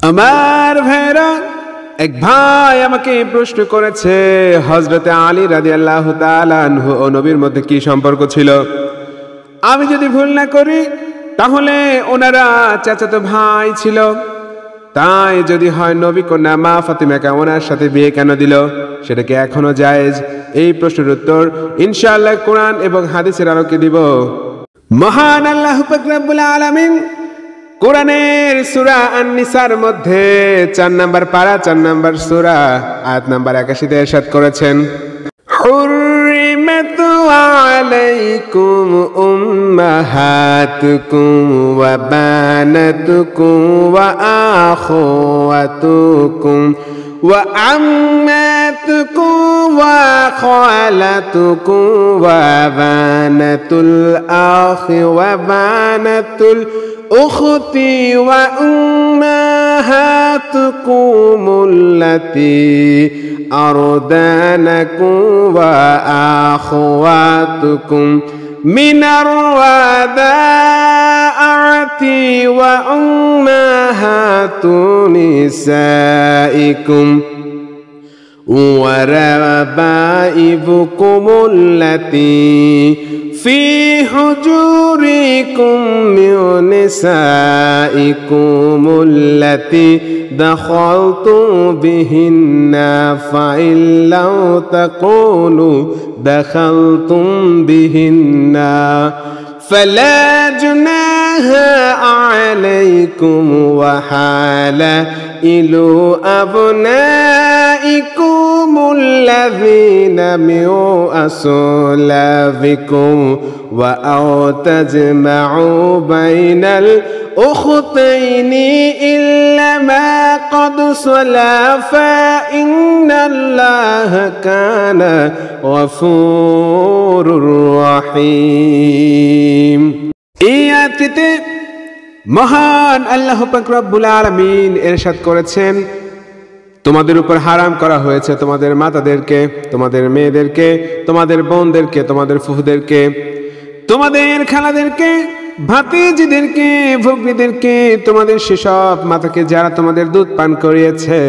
আমার ভাইরা, এক ভাই আমাকে প্রশ্ন করেছে, হযরতে আলী রাদিয়াল্লাহু তাআলা আনহু ও নবীর মধ্যে কি সম্পর্ক ছিল। আমি যদি ভুল না করি তাহলে ওনারা চাচাতো ভাই ছিল। তাই যদি হয় নবী কন্যা মা ফাতিমাকে ওনার সাথে বিয়ে কেন দিল, সেটা কি এখনো জায়েজ? এই প্রশ্নের উত্তর ইনশাআল্লাহ কোরআন এবং হাদিসের আলোকে দিব। মহান আল্লাহ পাক রব্বুল আলামিন কোরআনের সূরা আন-নিসার মধ্যে 4 নম্বর পারা 4 নম্বর সূরা আয়াত নম্বর 81 তে ইরশাদ করেছেন, হুররিমাত আলাইকুম উম্মাহাতুকুম ওয়া বানাতুকুম ওয়া আখাওয়াতুকুম ওয়া আম্মাতুকুম ওয়া খালাতুকুম ওয়া বানাতুল আখি ওয়া বানাতুল উখতি ওয়া উম্মাহাতুকুম আল্লাতী আরদানাকুম ওয়া আখাওয়াতুকুম মিনার রাদাআতি ওয়া উম্মাহাতু নিসাইকুম وربائبكم التي في حجوركم من نسائكم التي دخلتم بهن فإن لم تكونوا دخلتم بهن فلا جناح عليكم وحلائل أبنائكم الذين من أصلابكم وأن تجمعوا بين الأختين إلا ما قد سلف إن الله كان غفور رحيم। এই আয়াতটিতে মহান আল্লাহ পাক রব্বুল আলামিন ইরশাদ করেছেন, তোমাদের উপর হারাম করা হয়েছে তোমাদের মাতাদেরকে, তোমাদের মেয়েদেরকে, তোমাদের বোনদেরকে, তোমাদের ফুফুদেরকে, তোমাদের খালাদেরকে, ভাতিজিদেরকে, ভগ্নীদেরকে, তোমাদের সেসব মাতাকে যারা তোমাদের দুধ পান করিয়েছে,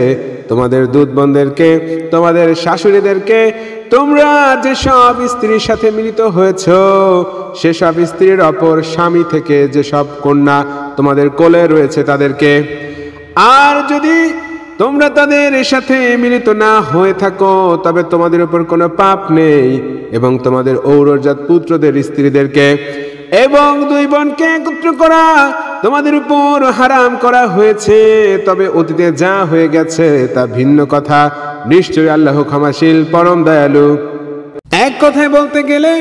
তোমাদের দুধ বোনদেরকে, তোমাদের শাশুড়িদেরকে, তোমরা যেসব স্ত্রীর সাথে মিলিত হয়েছ সেসব স্ত্রীর অপর স্বামী থেকে যেসব কন্যা তোমাদের কোলে রয়েছে তাদেরকে। আর যদি তোমরা তাদের সাথে মিলিত না হয়ে থাকো তবে তোমাদের উপর কোনো পাপ নেই। এবং তোমাদের ঔরজাত পুত্রদের স্ত্রীদেরকে এবং দুই বোনকে একত্র করা তোমাদের উপর হারাম করা হয়েছে, তবে অতীতে যা হয়ে গেছে তা ভিন্ন কথা। নিশ্চয়ই আল্লাহ ক্ষমাশীল পরম দয়ালু। এক কথায় বলতে গেলে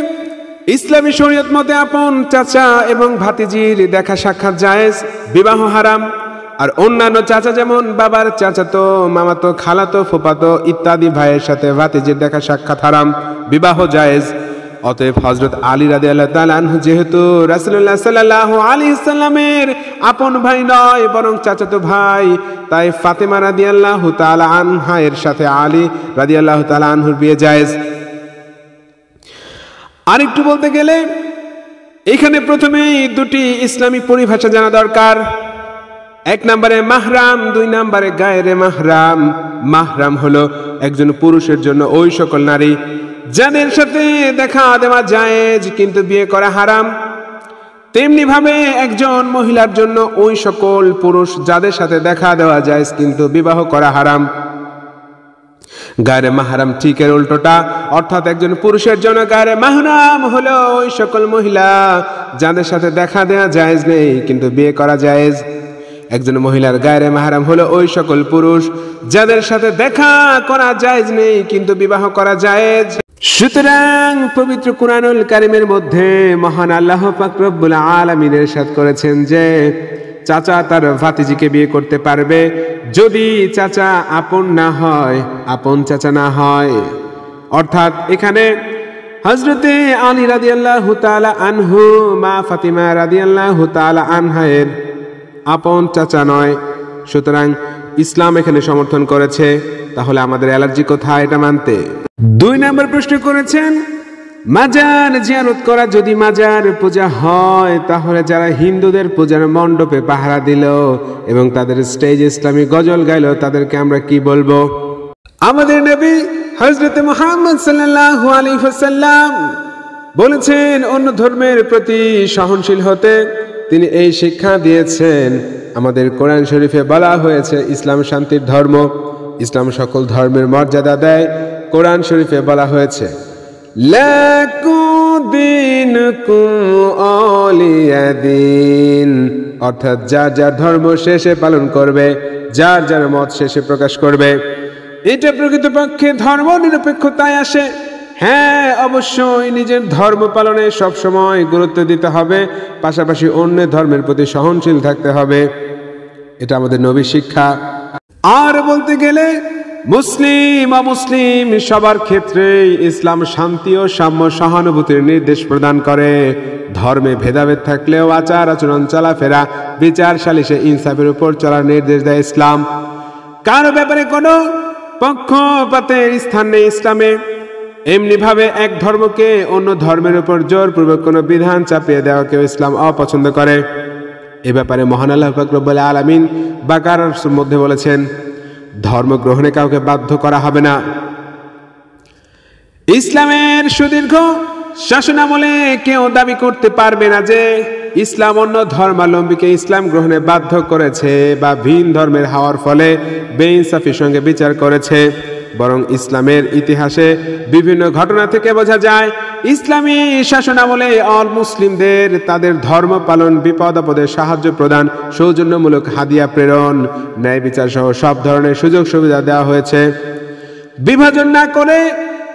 ইসলামী শরীয়ত মতে আপন চাচা এবং ভাতিজির দেখা সাক্ষাৎ জায়েজ, বিবাহ হারাম। আর অন্যান্য চাচা যেমন বাবার চাচাতো, মামাতো, খালাতো, ফুফাতো ইত্যাদি ভাইয়ের সাথে ভাতিজির দেখা সাক্ষাৎ হারাম, বিবাহ জায়েজ। অতএব হযরত আলী রাদিয়াল্লাহু তাআলা আনহু যেহেতু রাসূলুল্লাহ সাল্লাল্লাহু আলাইহি সাল্লামের আপন ভাই নয় বরং চাচাতো ভাই, তাই ফাতেমা রাদিয়াল্লাহু তাআলা আনহা এর সাথে আলী রাদিয়াল্লাহু তাআলা আনহুর বিয়ে জায়েজ। আরেকটু বলতে গেলে এখানে প্রথমেই দুটি ইসলামী পরিভাষা জানা দরকার। এক নম্বরে মাহরাম, দুই নম্বরে গায়রে মাহরাম। মাহরাম হলো একজন পুরুষের জন্য ওই সকল নারী যাদের সাথে দেখা দেওয়া জায়েজ কিন্তু বিয়ে করা হারাম। তেমনি ভাবে একজন মহিলার জন্য ওই সকল পুরুষ যাদের সাথে দেখা দেওয়া জায়েজ কিন্তু বিবাহ করা হারাম। গায়রে মাহরাম ঠিক এর উল্টোটা, অর্থাৎ একজন পুরুষের জন্য গায়রে মাহরাম হলো ওই সকল মহিলা যাদের সাথে দেখা দেওয়া জায়েজ নেই কিন্তু বিয়ে করা জায়েজ। একজন মহিলার গায়রে মাহরাম হলো ওই সকল পুরুষ যাদের সাথে দেখা করা জায়েজ নেই কিন্তু বিবাহ করা জায়েজ। সুতরাং পবিত্র কুরআনুল কারীমের মধ্যে মহান আল্লাহ পাক রব্বুল আলামিন ইরশাদ করেছেন যে চাচা তার ভাতিজিকে বিয়ে করতে পারবে যদি চাচা আপন না হয়, আপন চাচা না হয়। অর্থাৎ এখানে হযরতে আলী রাদিয়াল্লাহু তাআলা আনহু মা ফাতিমা রাদিয়াল্লাহু তাআলা আনহায়ের আপন চাচা নয়। সুতরাং ইসলাম এখানে সমর্থন করেছে। তাহলে আমাদের অ্যালার্জি কোথায় এটা মানতে? দুই নম্বর প্রশ্ন করেছেন মাজার জিয়ারত করা, যদি মাজার পূজা হয় তাহলে যারা হিন্দুদের পূজার মণ্ডপে পাহারা দিল এবং তাদের স্টেজ ইসলামী গজল গাইল তাদেরকে আমরা কি বলবো? আমাদের নবী হযরত মুহাম্মদ সাল্লাল্লাহু আলাইহি ওয়াসাল্লাম বলেছেন অন্য ধর্মের প্রতি সহনশীল হতে। তিনি এই শিক্ষা দিয়েছেন। আমাদের কোরআন শরীফে বলা হয়েছে ইসলাম শান্তির ধর্ম, ইসলাম সকল ধর্মের মর্যাদা দেয়। কোরআন শরীফে বলা হয়েছে লাকুম দীনুকুম ওয়ালিয়া দীন, অর্থাৎ যার যার ধর্ম শেষে পালন করবে, যার যার মত শেষে প্রকাশ করবে। এটা প্রকৃতপক্ষে ধর্ম নিরপেক্ষতায় আসে। হ্যাঁ, অবশ্যই নিজের ধর্ম পালনে সবসময় গুরুত্ব দিতে হবে, পাশাপাশি অন্য ধর্মের প্রতি সহনশীল থাকতে হবে। এটা আমাদের নবীর শিক্ষা। আর বলতে গেলে মুসলিম অমুসলিম সবার ক্ষেত্রেই ইসলাম শান্তি ও সাম্য সহানুভূতির নির্দেশ প্রদান করে। ধর্মে ভেদাভেদ থাকলেও আচার আচরণ, চলাফেরা, বিচার সালিশে ইনসাফের উপর চলার নির্দেশ দেয় ইসলাম। কারো ব্যাপারে কোনো পক্ষপাতের স্থান নেই ইসলামে। এমনি ভাবে এক ধর্মকে অন্য ধর্মের উপর জোরপূর্বক কোনো বিধান চাপিয়ে দেওয়াকেও ইসলাম অপছন্দ করে। এ ব্যাপারে মহান আল্লাহ পাক রব্বুল আলামিন বাকারার মধ্যে বলেছেন, ধর্ম গ্রহণে কাউকে বাধ্য করা হবে না। ইসলামের সুদীর্ঘ শাসনামলে কেউ দাবি করতে পারবে না যে ইসলাম অন্য ধর্মাবলম্বীকে ইসলাম গ্রহণে বাধ্য করেছে বা ভিন ধর্মের হওয়ার ফলে বেইনসাফির সঙ্গে বিচার করেছে। বরং ইসলামের ইতিহাসে বিভিন্ন ঘটনা থেকে বোঝা যায় ইসলামী শাসনামলে অল মুসলিমদের তাদের ধর্ম পালন, বিপদ আপদে সাহায্য প্রদান, সৌজন্যমূলক হাদিয়া প্রেরণ, ন্যায় বিচার সহ সব ধরনের সুযোগ সুবিধা দেওয়া হয়েছে। বিভাজন না করে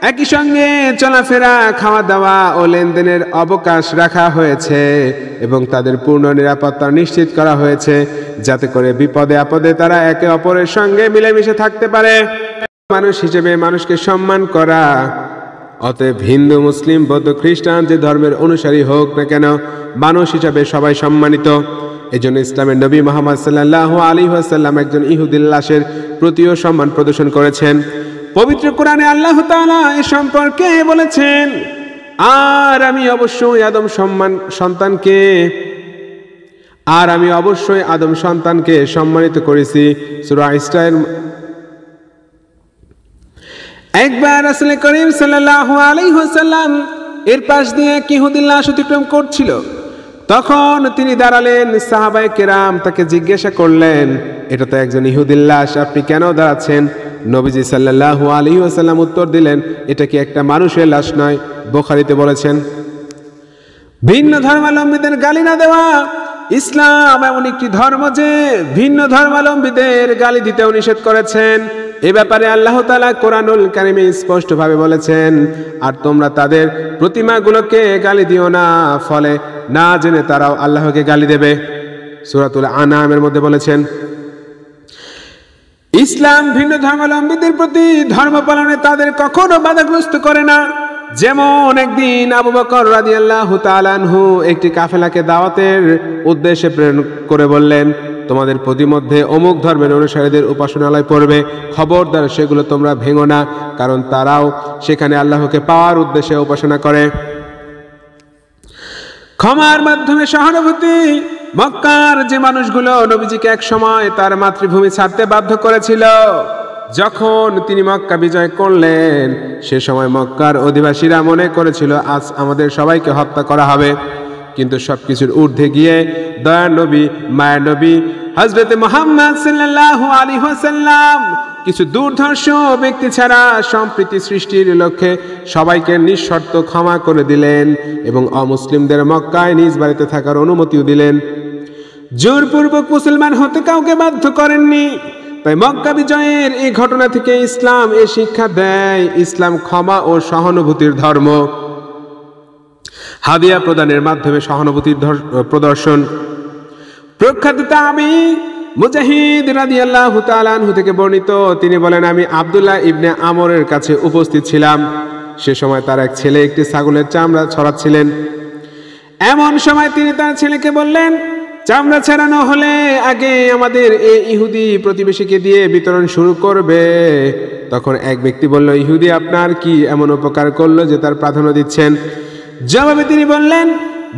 একই সঙ্গে চলাফেরা, খাওয়া দাওয়া ও লেনদেনের অবকাশ রাখা হয়েছে এবং তাদের পূর্ণ নিরাপত্তা নিশ্চিত করা হয়েছে, যাতে করে বিপদে আপদে তারা একে অপরের সঙ্গে মিলেমিশে থাকতে পারে। মানুষ হিসেবে মানুষকে সম্মান করা। অতএব হিন্দু, মুসলিম, বৌদ্ধ, খ্রিস্টান যে ধর্মের অনুসারী হোক না কেন, মানুষ হিসাবে সবাই সম্মানিত। এজন্য ইসলামের নবী মুহাম্মদ সাল্লাল্লাহু আলাইহি ওয়াসাল্লাম একজন ইহুদির লাশের প্রতিও সম্মান প্রদর্শন করেছেন। পবিত্র কোরআনে আল্লাহ তাআলা এ সম্পর্কে বলেছেন, আর আমি অবশ্যই আদম সন্তানকে সম্মানিত করেছি। সূরা ইসরায়েল। একবার রাসূল করিম সাল্লাল্লাহু আলাইহি ওয়াসাল্লাম এর পাশ দিয়ে এক ইহুদির লাশ অতিক্রম করছিল। তখন তিনি দাঁড়ালেন। সাহাবায়ে কেরাম তাকে জিজ্ঞাসা করলেন, এটা তো একজন ইহুদির লাশ, আপনি কেন দাঁড়াচ্ছেন? নবীজি সাল্লাল্লাহু আলাইহি ওয়াসাল্লাম উত্তর দিলেন, এটা কি একটা মানুষের লাশ নয়? বুখারীতে বলেছেন। ভিন্ন ধর্মাবলম্বীদের গালি না দেওয়া। ইসলাম এমন একটি ধর্ম যে ভিন্ন ধর্মাবলম্বীদের গালি দিতেও নিষেধ করেছেন। এ ব্যাপারে আল্লাহ তাআলা কোরআনুল কারীমে স্পষ্টভাবে বলেছেন, আর তোমরা তাদের প্রতিমাগুলোকে গালি দিও না, ফলে না জেনে তারাও আল্লাহকে গালি দেবে। সূরাতুল আনামের মধ্যে বলেছেন। ইসলাম ভিন্ন ধর্মাবলম্বীদের প্রতি ধর্ম পালনে তাদের কখনো বাধাগ্রস্ত করে না। যেমন একদিন আবু বকর রাদিয়াল্লাহু তাআলা আনহু একটি কাফেলাকে দাওয়াতের উদ্দেশ্যে প্রেরণ করে বললেন, তোমাদের প্রতিমধ্যে অমুক ধর্মের অনুসারীদের উপাসনালয় পড়বে, খবরদার সেগুলো তোমরা ভেঙো না, কারণ তারাও সেখানে আল্লাহকে পাওয়ার উদ্দেশ্যে উপাসনা করে। ক্ষমার মাধ্যমে সহানুভূতি। মক্কার যে মানুষগুলো নবীজিকে এক সময় তার মাতৃভূমি ছাড়তে বাধ্য করেছিল, যখন তিনি মক্কা বিজয় করলেন সে সময় মক্কার অধিবাসীরা মনে করেছিল আজ আমাদের সবাইকে হত্যা করা হবে। কিন্তু সবকিছুর ঊর্ধ্বে গিয়ে দয়ার নবী, মায়ের নবী হযরত মুহাম্মদ সাল্লাল্লাহু আলাইহি ওয়াসাল্লাম কিছু দুর্ধর্ষ ব্যক্তি ছাড়া সম্প্রীতি সৃষ্টির লক্ষ্যে সবাইকে নিঃশর্ত ক্ষমা করে দিলেন এবং অমুসলিমদের মক্কায় নিজ বাড়িতে থাকার অনুমতিও দিলেন। জোরপূর্বক মুসলমান হতে কাউকে বাধ্য করেননি। তাই মক্কা বিজয়ের এই ঘটনা থেকে ইসলাম এই শিক্ষা দেয়, ইসলাম ক্ষমা ও সহানুভূতির ধর্ম। হাদিয়া প্রদানের মাধ্যমে সহানুভূতির প্রদর্শন। প্রখ্যাত তাবী মুজাহিদ রাদিয়াল্লাহু তাআলা আনহু থেকে বর্ণিত, তিনি বলেন, আমি আব্দুল্লাহ ইবনে আমরের কাছে উপস্থিত ছিলাম। সে সময় তার এক ছেলে একটি ছাগলের চামড়া ছড়াচ্ছিলেন। এমন সময় তিনি তার ছেলেকে বললেন, চামড়া ছাড়ানো হলে আগে আমাদের এই ইহুদি প্রতিবেশীকে দিয়ে বিতরণ শুরু করবে। তখন এক ব্যক্তি বলল, ইহুদি আপনার কি এমন উপকার করলো যে তার প্রাধান্য দিচ্ছেন? জবাবে তিনি বললেন,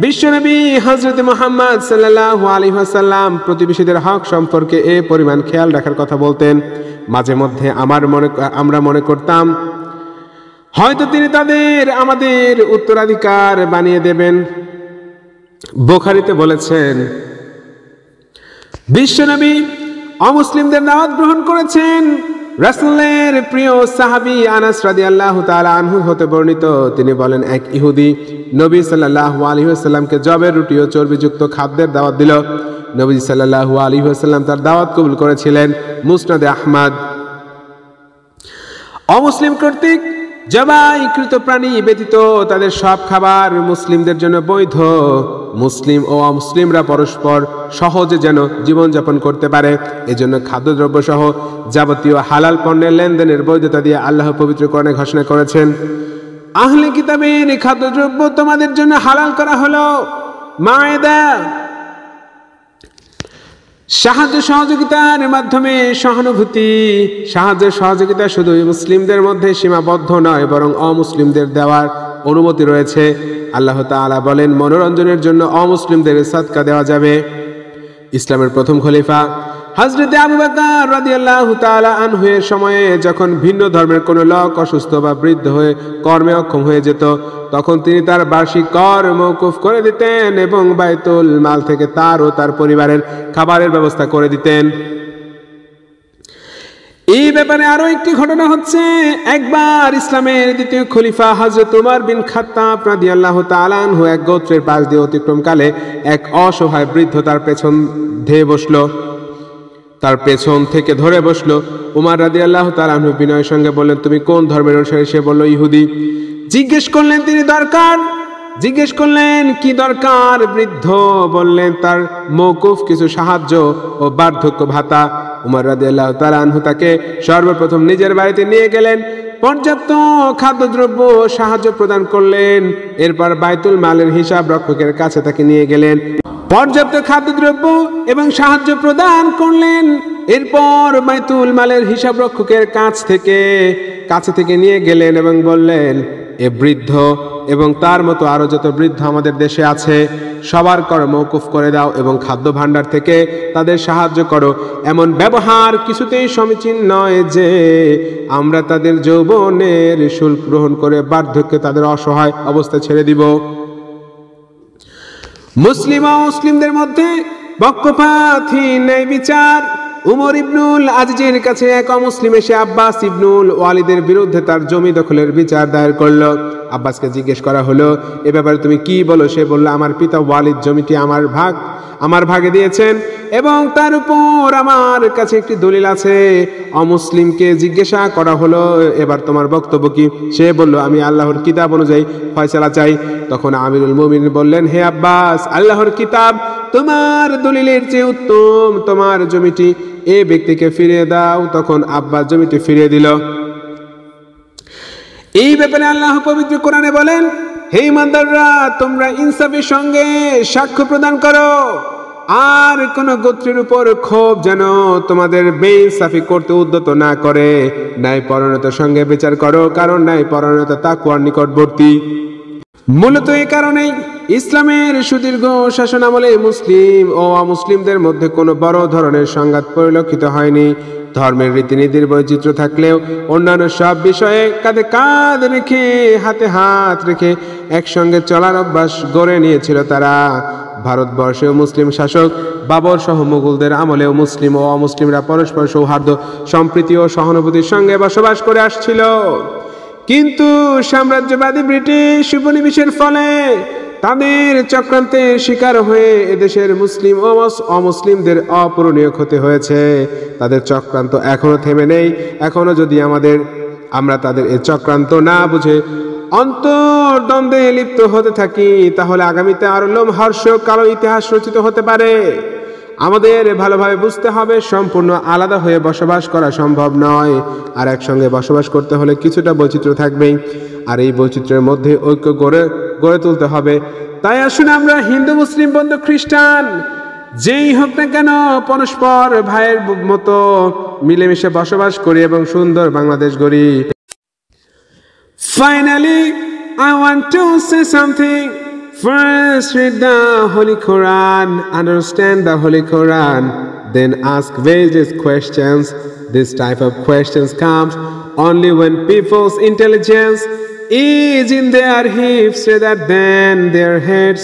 বিশ্বনবী হযরত মুহাম্মদ সাল্লাল্লাহু আলাইহি ওয়াসাল্লাম প্রতিবেশীদের হক সম্পর্কে এ পরিমাণ খেয়াল রাখার কথা বলতেন, মাঝে মধ্যে আমরা মনে করতাম হয়তো তিনি আমাদের উত্তরাধিকার বানিয়ে দেবেন। বুখারীতে বলেছেন, বিশ্বনবী অমুসলিমদের দাওয়াত গ্রহণ করেছেন। রাসূলের প্রিয় সাহাবী আনাস রাদিয়াল্লাহু তাআলা আনহু হতে বর্ণিত, তিনি বলেন, এক ইহুদি নবী সাল্লাল্লাহু আলাইহি ওয়াসাল্লামকে জবের রুটি ও চর্বিযুক্ত খাদ্যের দাওয়াত দিল। নবী সাল্লাল্লাহু আলাইহি ওয়াসাল্লাম তার দাওয়াত কবুল করেছিলেন। মুসনাদে আহমদ। অমুসলিম কর্তৃক জবাইকৃত প্রাণী ব্যতীত তাদের সব খাবার মুসলিমদের জন্য বৈধ। মুসলিম ও অমুসলিমরা পরস্পর সহজে যেন জীবনযাপন করতে পারে, এজন্য খাদ্যদ্রব্য সহ যাবতীয় হালাল পণ্যের লেনদেনের বৈধতা দিয়ে আল্লাহ পবিত্র কোরআনে ঘোষণা করেছেন, আহলে কিতাবের খাদ্যদ্রব্য তোমাদের জন্য হালাল করা হলো। মায়েদা। সাহায্য সহযোগিতার মাধ্যমে সহানুভূতি। সাহায্য সহযোগিতা শুধু মুসলিমদের মধ্যে সীমাবদ্ধ নয়, বরং অমুসলিমদের দেওয়ার অনুমতি রয়েছে। আল্লাহ তাআলা বলেন, মনোরঞ্জনের জন্য অমুসলিমদের সাদকা দেওয়া যাবে। ইসলামের প্রথম খলিফা হযরত আবু বকর রাদিয়াল্লাহু তাআলা আনহু এর সময়ে যখন ভিন্ন ধর্মের কোনো লোক অসুস্থ বা বৃদ্ধ হয়ে কর্মে অক্ষম হয়ে যেত, তখন তিনি তার বার্ষিক কর মওকুফ করে দিতেন এবং বাইতুল মাল থেকে তার ও তার পরিবারের খাবারের ব্যবস্থা করে দিতেন। এই ব্যাপারে আরো একটি ঘটনা হচ্ছে, একবার ইসলামের দ্বিতীয় খলিফা হযরত উমর বিন খাত্তাব রাদিয়াল্লাহু তাআলা আনহু এক গোত্রের পাশ দিয়ে অতিক্রমকালে এক অসহায় বৃদ্ধ তার পেছন থেকে ধরে বসলো। উমর রাদিয়াল্লাহু তাআলা আনহু বিনয়ের সঙ্গে বললেন, তুমি কোন ধর্মের অনুসারী? সে বলল, ইহুদি। জিজ্ঞেস করলেন কি দরকার? বৃদ্ধ বললেন, তার মওকুফ কিছু সাহায্য ও বার্ধক্য ভাতা। উমর রাদিয়াল্লাহু তাআলা আনহু তাকে সর্বপ্রথম নিজের বাড়িতে নিয়ে গেলেন, পর্যাপ্ত খাদ্যদ্রব্য সাহায্য প্রদান করলেন। এরপর বাইতুল মালের হিসাব রক্ষকের কাছে তাকে নিয়ে গেলেন, পর্যাপ্ত খাদ্যদ্রব্য এবং সাহায্য প্রদান করলেন। এরপর বাইতুল মালের হিসাব রক্ষকের কাছে থেকে নিয়ে গেলেন এবং বললেন, এ বৃদ্ধ এবং তার মতো আরো যত বৃদ্ধ আমাদের দেশে আছে, সবার কর মওকুফ করে দাও এবং খাদ্য ভাণ্ডার থেকে তাদের সাহায্য করো। এমন ব্যবহার কিছুতেই সমীচীন নয় যে আমরা তাদের যৌবনের শুল্ক গ্রহণ করে বার্ধক্যে তাদের অসহায় অবস্থা ছেড়ে দিব। মুসলিম ও মুসলিমদের মধ্যে পক্ষপাতহীন ন্যায় বিচার। উমর ইবনুল আজিজের কাছে এক অমুসলিম এসে আব্বাস ইবনুল ওয়ালিদের বিরুদ্ধে তার জমি দখলের বিচার দায়ের করলো। আব্বাসকে জিজ্ঞেস করা হলো, এ ব্যাপারে তুমি কি বলো? সে বলল, আমার পিতা ওয়ালিদ জমিটি আমার ভাগে দিয়েছেন এবং তার উপর আমার কাছে একটি দলিল আছে। অমুসলিমকে জিজ্ঞাসা করা হলো, এবার তোমার বক্তব্য কি? সে বলল, আমি আল্লাহর কিতাব অনুযায়ী ফয়সালা চাই। তখন আমিরুল মুমিনিন বললেন, হে আব্বাস, আল্লাহর কিতাব তোমার দলিলের চেয়ে উত্তম। তোমার জমিটি এ ব্যক্তিকে ফিরিয়ে দাও। তখন আব্বাস জমিটি ফিরিয়ে দিল। এই ব্যাপারে আল্লাহ পবিত্র কোরআনে বলেন, হে ইমানদাররা, তোমরা ইনসাফের সঙ্গে সাক্ষ্য প্রদান করো, আর কোন গোত্রের উপর ক্ষোভ যেন তোমাদের বেইনসাফি করতে উদ্যত না করে। ন্যায়পরায়ণতার সঙ্গে বিচার করো, কারণ ন্যায়পরায়ণতা তাকওয়ার নিকটবর্তী। মূলত এই কারণেই ইসলামের সুদীর্ঘ শাসন আমলে মুসলিম ও অমুসলিমদের মধ্যে কোনো বড় ধরনের সংঘাত পরিলক্ষিত হয়নি। ধর্মের রীতিনীতির বৈচিত্র্য থাকলেও অন্যান্য সব বিষয়ে কাঁধে কাঁধ রেখে, হাতে হাত রেখে একসঙ্গে চলার অভ্যাস গড়ে নিয়েছিল তারা। ভারতবর্ষেও মুসলিম শাসক বাবর সহ মুঘলদের আমলেও মুসলিম ও অমুসলিমরা পরস্পর সৌহার্দ্য, সম্প্রীতি ও সহানুভূতির সঙ্গে বসবাস করে আসছিল। কিন্তু সাম্রাজ্যবাদী ব্রিটিশ উপনিবেশের ফলে তাদের চক্রান্তের শিকার হয়ে এদেশের মুসলিম ও অমুসলিমদের অপূরণীয় ক্ষতি হয়েছে। তাদের চক্রান্ত এখনো থেমে নেই। এখনো যদি আমরা তাদের এই চক্রান্ত না বুঝে অন্তর্দ্বন্দ্বে লিপ্ত হতে থাকি, তাহলে আগামীতে আরো লোমহর্ষক কালো ইতিহাস রচিত হতে পারে। আমাদের ভালোভাবে বুঝতে হবে, সম্পূর্ণ আলাদা হয়ে বসবাস করা সম্ভব নয়, আর একসঙ্গে বসবাস করতে হলে কিছুটা বৈচিত্র্য থাকবেই, আর এই বৈচিত্র্যের মধ্যে ঐক্য গড়ে তুলতে হবে। তাই আসুন আমরা হিন্দু, মুসলিম, বৌদ্ধ, খ্রিস্টান যেই হোক না কেন, পরস্পর ভাইয়ের মতো মিলেমিশে বসবাস করি এবং সুন্দর বাংলাদেশ গড়ি। Finally, I want to say something. First, read the Holy Quran, understand the Holy Quran, then ask various questions. This type of questions comes only when people's intelligence is in their hips rather than their heads.